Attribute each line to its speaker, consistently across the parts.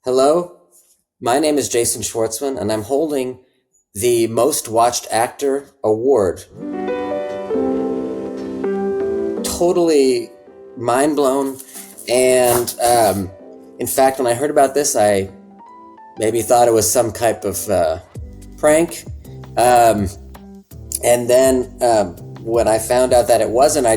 Speaker 1: Hello, my name is Jason Schwartzman, and I'm holding the Most Watched Actor Award. Totally mind blown, and in fact, when I heard about this, I maybe thought it was some type of prank, and then when I found out that it wasn't,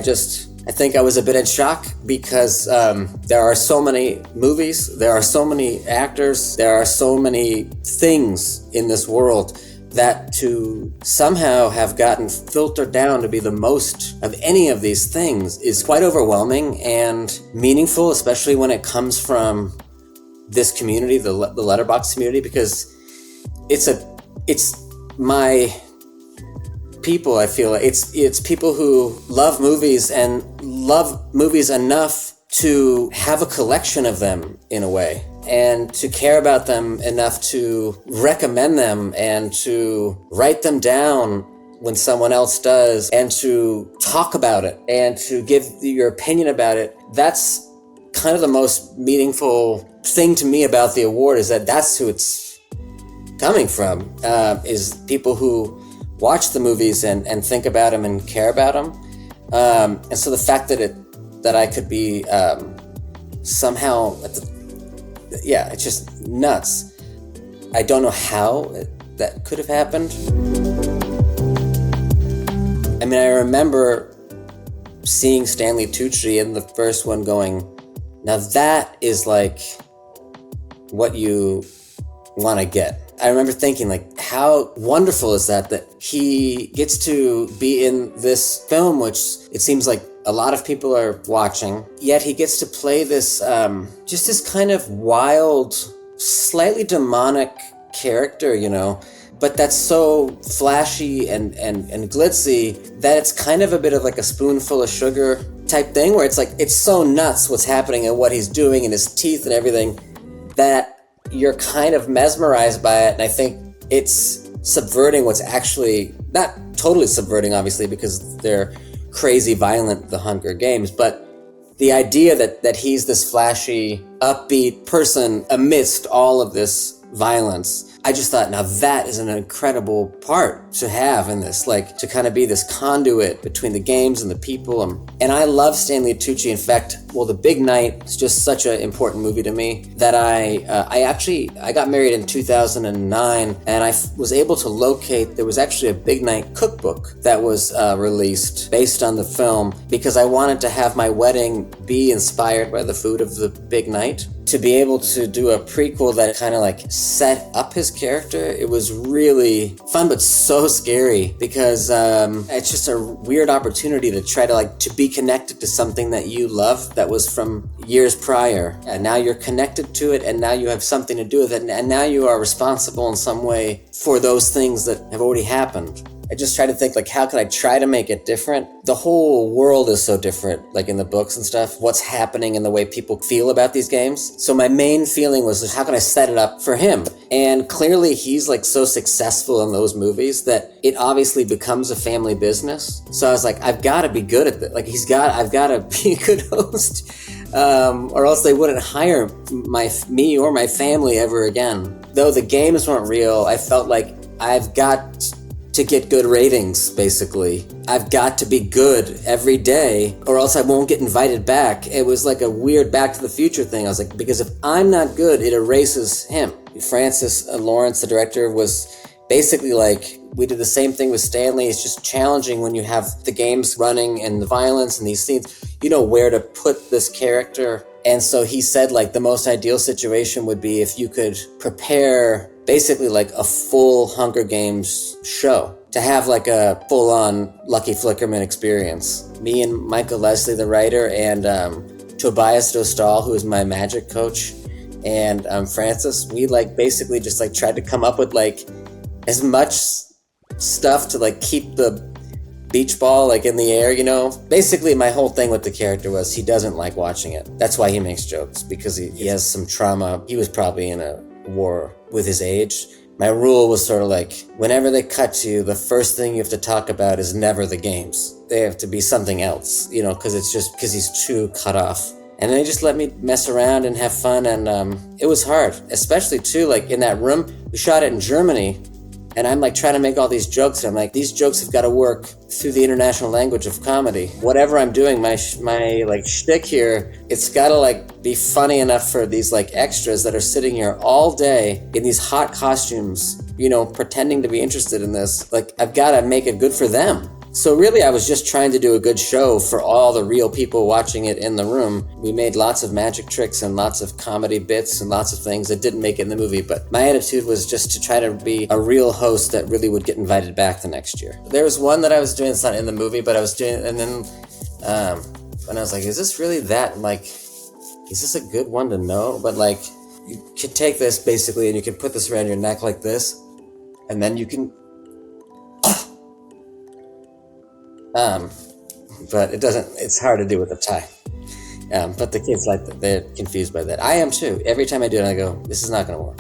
Speaker 1: I think I was a bit in shock because there are so many movies, there are so many actors, there are so many things in this world that to somehow have gotten filtered down to be the most of any of these things is quite overwhelming and meaningful, especially when it comes from this community, the Letterboxd community, because it's my people. I feel it's people who love movies and love movies enough to have a collection of them in a way, and to care about them enough to recommend them and to write them down when someone else does, and to talk about it and to give your opinion about it. That's kind of the most meaningful thing to me about the award, is that that's who it's coming from, is people who watch the movies and think about them and care about them. And so the fact that I could be somehow it's just nuts. I don't know how that could have happened. I mean, I remember seeing Stanley Tucci in the first one going, now that is like what you want to get. I remember thinking, like, how wonderful is that he gets to be in this film, which it seems like a lot of people are watching, yet he gets to play this, just this kind of wild, slightly demonic character, but that's so flashy and glitzy that it's kind of a bit of like a spoonful of sugar type thing, where it's like, it's so nuts what's happening and what he's doing and his teeth and everything, that you're kind of mesmerized by it. And I think it's subverting what's actually, not totally subverting, obviously, because they're crazy violent, the Hunger Games, but the idea that he's this flashy, upbeat person amidst all of this violence, I just thought, now that is an incredible part to have in this, like, to kind of be this conduit between the games and the people. And I love Stanley Tucci. In fact, The Big Night is just such an important movie to me that I got married in 2009, and I was able to locate, there was actually a Big Night cookbook that was released based on the film, because I wanted to have my wedding be inspired by the food of the Big Night. To be able to do a prequel that kind of like set up his character, it was really fun, but so scary, because it's just a weird opportunity to try to be connected to something that you love that was from years prior, and now you're connected to it, and now you have something to do with it, and now you are responsible in some way for those things that have already happened. I just try to think, like, how can I try to make it different? The whole world is so different, like in the books and stuff, what's happening and the way people feel about these games. So my main feeling was, how can I set it up for him? And clearly he's like so successful in those movies that it obviously becomes a family business. So I was like, I've got to be good at this. Like, I've got to be a good host, or else they wouldn't hire me or my family ever again. Though the games weren't real, I felt like I've got to get good ratings, basically. I've got to be good every day, or else I won't get invited back. It was like a weird Back to the Future thing. I was like, because if I'm not good, it erases him. Francis Lawrence, the director, was basically like, we did the same thing with Stanley. It's just challenging when you have the games running and the violence and these scenes, where to put this character. And so he said, like, the most ideal situation would be if you could prepare basically like a full Hunger Games show, to have like a full-on Lucky Flickerman experience. Me and Michael Leslie, the writer, and Tobias Dostal, who is my magic coach, and Francis, we basically just tried to come up with as much stuff to keep the beach ball in the air, Basically, my whole thing with the character was he doesn't like watching it. That's why he makes jokes, because he has some trauma. He was probably in a war with his age. My rule was sort of whenever they cut to you, the first thing you have to talk about is never the games. They have to be something else, because it's just because he's too cut off And they just let me mess around and have fun, and it was hard, especially too, like in that room. We shot it in Germany, and I'm like trying to make all these jokes, and I'm like, these jokes have got to work through the international language of comedy. Whatever I'm doing, my like shtick here, it's got to like be funny enough for these like extras that are sitting here all day in these hot costumes, you know, pretending to be interested in this. Like, I've got to make it good for them. So really, I was just trying to do a good show for all the real people watching it in the room. We made lots of magic tricks and lots of comedy bits and lots of things that didn't make it in the movie, but my attitude was just to try to be a real host that really would get invited back the next year. There was one that I was doing, it's not in the movie, but I was doing, and then when I was like, is this really that, like, is this a good one to know? But like, you could take this basically and you can put this around your neck like this, and then you can but it doesn't, it's hard to do with a tie. But the kids like that, they're confused by that. I am too. Every time I do it, I go, this is not gonna work.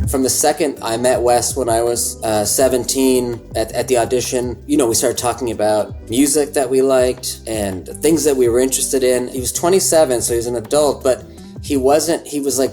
Speaker 1: From the second I met Wes when I was 17 at the audition, you know, we started talking about music that we liked and things that we were interested in. He was 27, so he was an adult, but he was like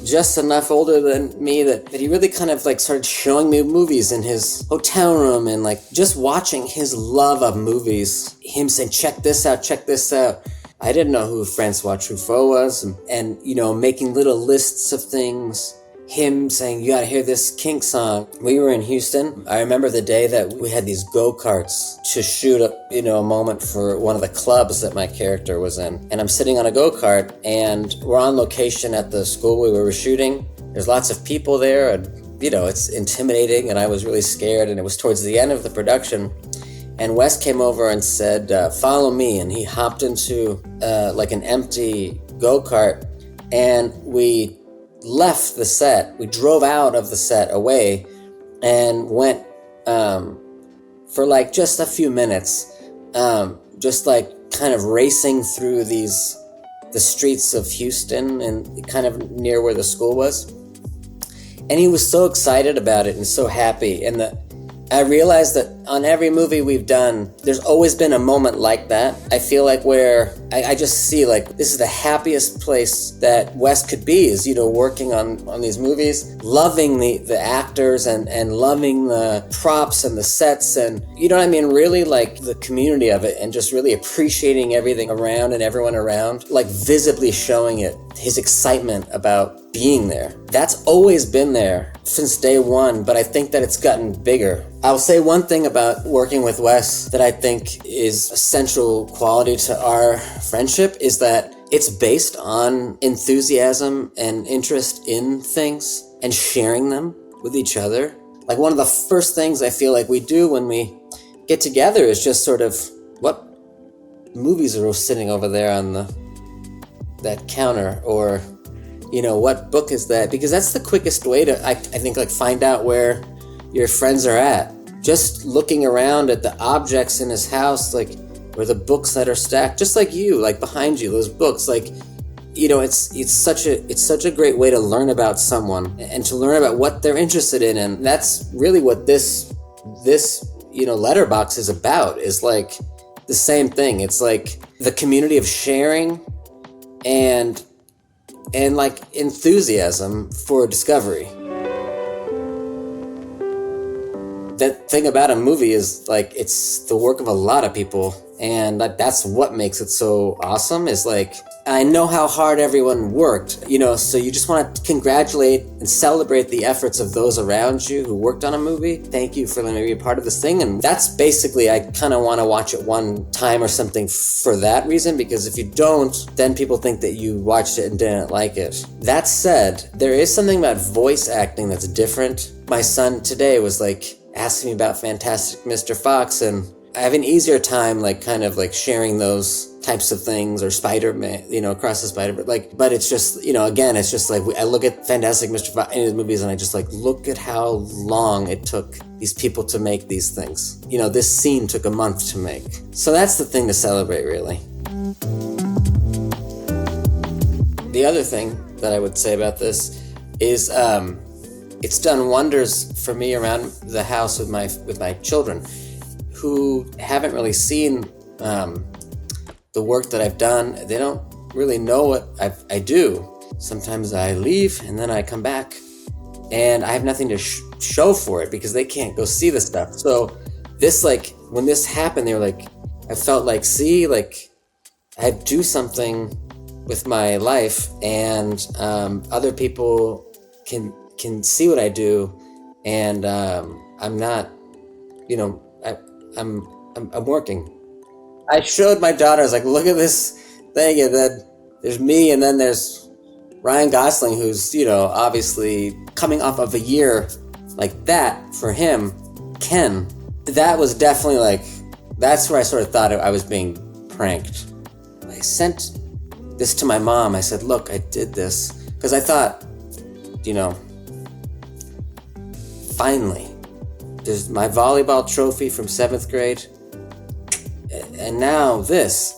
Speaker 1: just enough older than me that he really kind of like started showing me movies in his hotel room, and like just watching his love of movies, him saying, check this out. I didn't know who Francois Truffaut was, and you know, making little lists of things. Him saying, you gotta hear this Kink song. We were in Houston. I remember the day that we had these go-karts to shoot up, you know, a moment for one of the clubs that my character was in. And I'm sitting on a go-kart, and we're on location at the school where we were shooting. There's lots of people there, and you know, it's intimidating, and I was really scared, and it was towards the end of the production. And Wes came over and said, follow me, and he hopped into like an empty go-kart, and we left the set. We drove out of the set away and went for like just a few minutes, just like kind of racing through the streets of Houston and kind of near where the school was. And he was so excited about it and so happy. And I realized that on every movie we've done, there's always been a moment like that. I feel like where I just see like this is the happiest place that Wes could be, is, you know, working on these movies, loving the actors and loving the props and the sets, and you know what I mean, really like the community of it, and just really appreciating everything around and everyone around, like visibly showing it, his excitement about being there. That's always been there since day one, but I think that it's gotten bigger. I'll say one thing about working with Wes that I think is a central quality to our friendship is that it's based on enthusiasm and interest in things and sharing them with each other. Like, one of the first things I feel like we do when we get together is just sort of, what movies are sitting over there on that counter, or you know, what book is that? Because that's the quickest way to, I think, like, find out where your friends are at. Just looking around at the objects in his house, like, or the books that are stacked, just like you, like behind you, those books, like, you know, it's such a great way to learn about someone and to learn about what they're interested in. And that's really what this, you know, Letterboxd is about, is like the same thing. It's like the community of sharing and like enthusiasm for discovery. That thing about a movie is like, it's the work of a lot of people, and that's what makes it so awesome, is like, I know how hard everyone worked, you know, so you just want to congratulate and celebrate the efforts of those around you who worked on a movie. Thank you for letting me be a part of this thing. And that's basically, I kind of want to watch it one time or something for that reason, because if you don't, then people think that you watched it and didn't like it. That said, there is something about voice acting that's different. My son today was like asking me about Fantastic Mr. Fox, and I have an easier time like kind of like sharing those types of things, or Spider-Man, you know, Across the Spider-Man, like, but it's just, you know, again, it's just like, I look at Fantastic Mr. Fox in his movies and I just like, look at how long it took these people to make these things. You know, this scene took a month to make. So that's the thing to celebrate, really. The other thing that I would say about this is, it's done wonders for me around the house with my children, who haven't really seen the work that I've done, they don't really know what I do. Sometimes I leave and then I come back and I have nothing to show for it because they can't go see the stuff. So this, like, when this happened, they were like, I felt like, see, like, I do something with my life, and other people can see what I do, and I'm not, you know, I'm working. I showed my daughter, I was like, look at this thing, and then there's me, and then there's Ryan Gosling, who's, you know, obviously coming off of a year like that for him. Ken, that was definitely like, that's where I sort of thought I was being pranked. I sent this to my mom. I said, look, I did this because I thought, you know, finally, there's my volleyball trophy from 7th grade, and now this,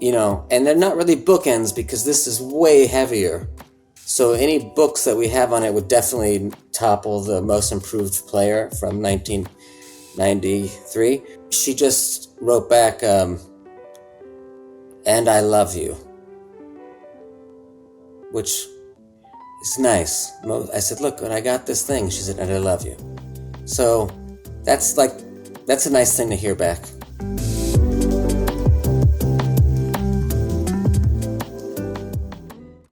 Speaker 1: you know, and they're not really bookends because this is way heavier. So any books that we have on it would definitely topple the Most Improved Player from 1993. She just wrote back, and I love you, which is nice. I said, look, I got this thing. She said, and I love you. So that's a nice thing to hear back.